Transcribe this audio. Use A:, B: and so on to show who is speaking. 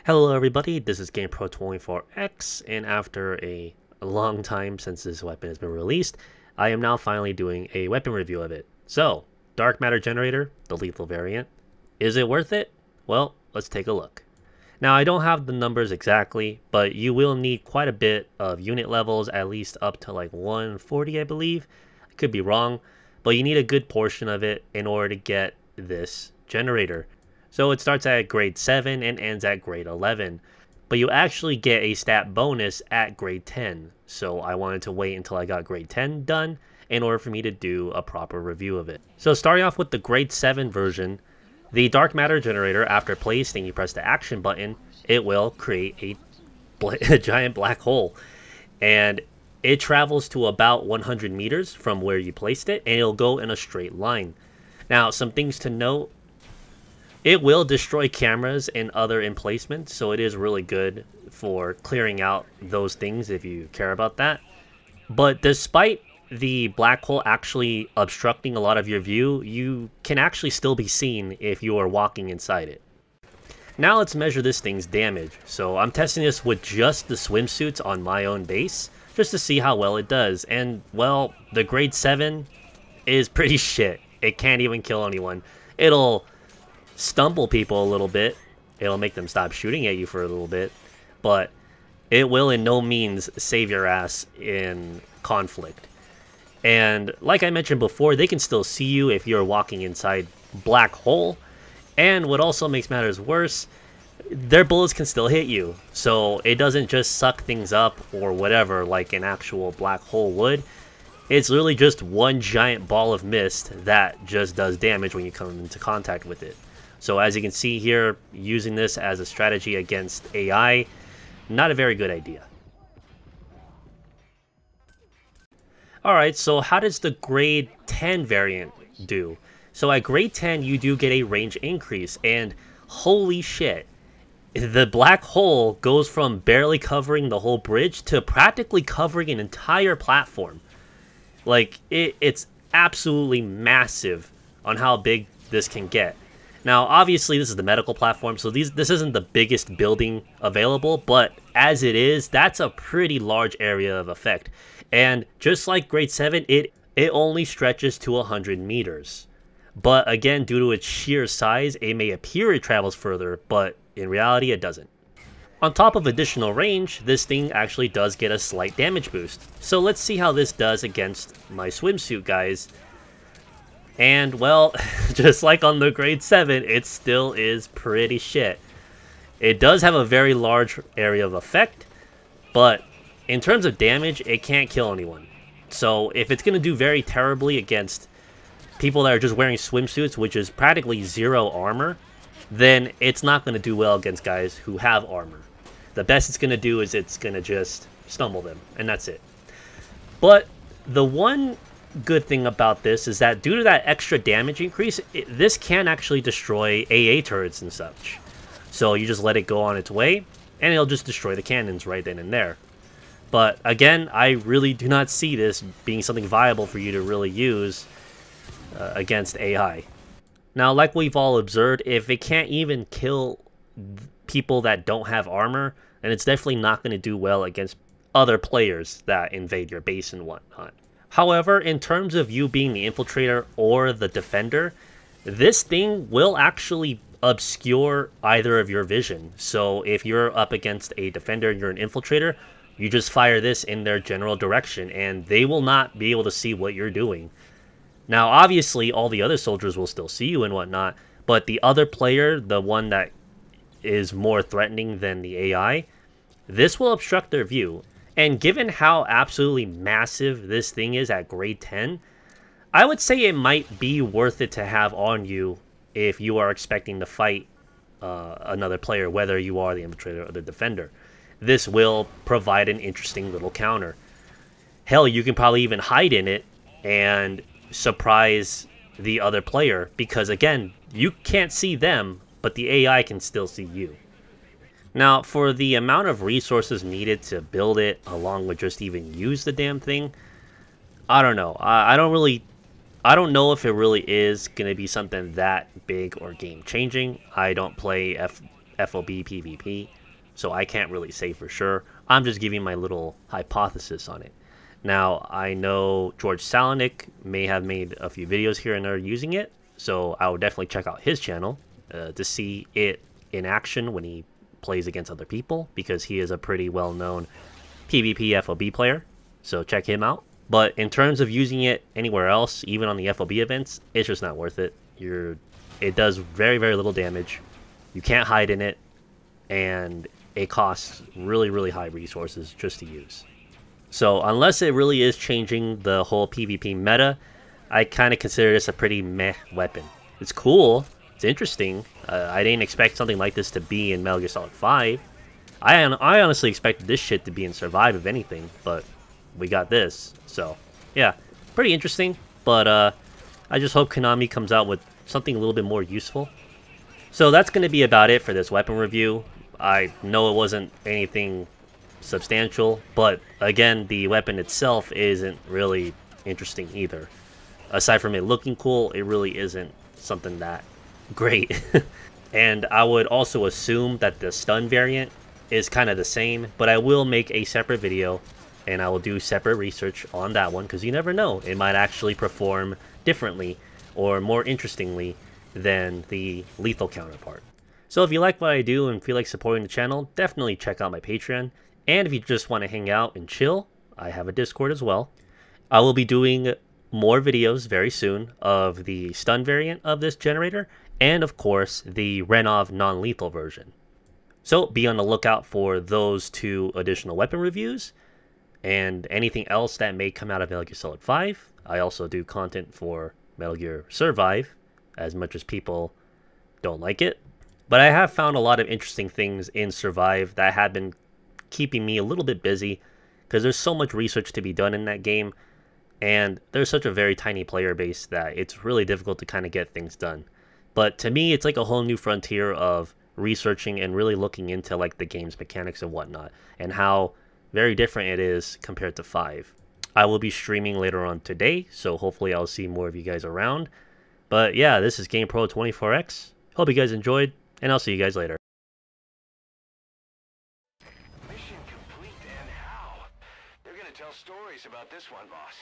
A: Hello everybody, this is GamePro24X, and after a long time since this weapon has been released, I am now finally doing a weapon review of it. So, Dark Matter Generator, the lethal variant. Is it worth it? Well, let's take a look. Now, I don't have the numbers exactly, but you will need quite a bit of unit levels, at least up to like 140, I believe. I could be wrong, but you need a good portion of it in order to get this generator. So it starts at grade 7 and ends at grade 11, but you actually get a stat bonus at grade 10. So I wanted to wait until I got grade 10 done in order for me to do a proper review of it. So starting off with the grade 7 version, the Dark Matter Generator, after placed and you press the action button, it will create a giant black hole. And it travels to about 100 meters from where you placed it, and it'll go in a straight line. Now, some things to note. It will destroy cameras and other emplacements, so it is really good for clearing out those things if you care about that. But despite the black hole actually obstructing a lot of your view, you can actually still be seen if you are walking inside it. Now let's measure this thing's damage. So I'm testing this with just the swimsuits on my own base, just to see how well it does. And, well, the grade 7 is pretty shit. It can't even kill anyone. It'll stumble people a little bit. It'll make them stop shooting at you for a little bit, but it will in no means save your ass in conflict. And like I mentioned before, they can still see you if you're walking inside black hole, and what also makes matters worse, their bullets can still hit you, so it doesn't just suck things up or whatever like an actual black hole would. It's really just one giant ball of mist that just does damage when you come into contact with it. So as you can see here, using this as a strategy against AI, not a very good idea. Alright, so how does the grade 10 variant do? So at grade 10, you do get a range increase, and holy shit, the black hole goes from barely covering the whole bridge to practically covering an entire platform. Like, it's absolutely massive on how big this can get. Now, obviously, this is the medical platform, so this isn't the biggest building available, but as it is, that's a pretty large area of effect. And just like grade 7, it only stretches to 100 meters. But again, due to its sheer size, it may appear it travels further, but in reality, it doesn't. On top of additional range, this thing actually does get a slight damage boost. So let's see how this does against my swimsuit guys. And, well, just like on the grade 7, it still is pretty shit. It does have a very large area of effect, but in terms of damage, it can't kill anyone. So if it's going to do very terribly against people that are just wearing swimsuits, which is practically zero armor, then it's not going to do well against guys who have armor. The best it's going to do is it's going to just stumble them, and that's it. But the one good thing about this is that due to that extra damage increase, this can actually destroy AA turrets and such. So you just let it go on its way, and it'll just destroy the cannons right then and there. But again, I really do not see this being something viable for you to really use against AI. Now, like we've all observed, if it can't even kill people that don't have armor, then it's definitely not going to do well against other players that invade your base and whatnot. However, in terms of you being the infiltrator or the defender, this thing will actually obscure either of your vision. So if you're up against a defender and you're an infiltrator, you just fire this in their general direction and they will not be able to see what you're doing. Now, obviously, all the other soldiers will still see you and whatnot, but the other player, the one that is more threatening than the AI, this will obstruct their view. And given how absolutely massive this thing is at grade 10, I would say it might be worth it to have on you if you are expecting to fight another player, whether you are the infiltrator or the defender. This will provide an interesting little counter. Hell, you can probably even hide in it and surprise the other player, because again, you can't see them, but the AI can still see you. Now, for the amount of resources needed to build it, along with just even use the damn thing, I don't know. I don't know if it really is going to be something that big or game-changing. I don't play FOB PvP, so I can't really say for sure. I'm just giving my little hypothesis on it. Now, I know George Salonik may have made a few videos here and there using it, so I would definitely check out his channel to see it in action when he plays against other people, because he is a pretty well-known PvP FOB player, so check him out. But in terms of using it anywhere else, even on the FOB events, it's just not worth it. It does very, very little damage. You can't hide in it, and it costs really, really high resources just to use. So unless it really is changing the whole PvP meta, I kind of consider this a pretty meh weapon. It's cool. It's interesting. I didn't expect something like this to be in Metal Gear Solid 5. I honestly expected this shit to be in Survive, if anything, but we got this. So, yeah, pretty interesting. But I just hope Konami comes out with something a little bit more useful. So that's going to be about it for this weapon review. I know it wasn't anything substantial, but again, the weapon itself isn't really interesting either. Aside from it looking cool, it really isn't something that great. And I would also assume that the stun variant is kind of the same, but I will make a separate video and I will do separate research on that one, because you never know, it might actually perform differently or more interestingly than the lethal counterpart. So if you like what I do and feel like supporting the channel, definitely check out my Patreon. And if you just want to hang out and chill, I have a Discord as well. I will be doing more videos very soon of the stun variant of this generator, and of course the Renov non-lethal version. So be on the lookout for those two additional weapon reviews and anything else that may come out of Metal Gear Solid 5. I also do content for Metal Gear Survive, as much as people don't like it. But I have found a lot of interesting things in Survive that have been keeping me a little bit busy, because there's so much research to be done in that game, and there's such a very tiny player base that it's really difficult to kind of get things done. But to me, it's like a whole new frontier of researching and really looking into like the game's mechanics and whatnot, and how very different it is compared to 5. I will be streaming later on today, so hopefully I'll see more of you guys around. But yeah, this is GamePro24X. Hope you guys enjoyed, and I'll see you guys later.
B: Mission complete, and how? They're gonna tell stories about this one, boss.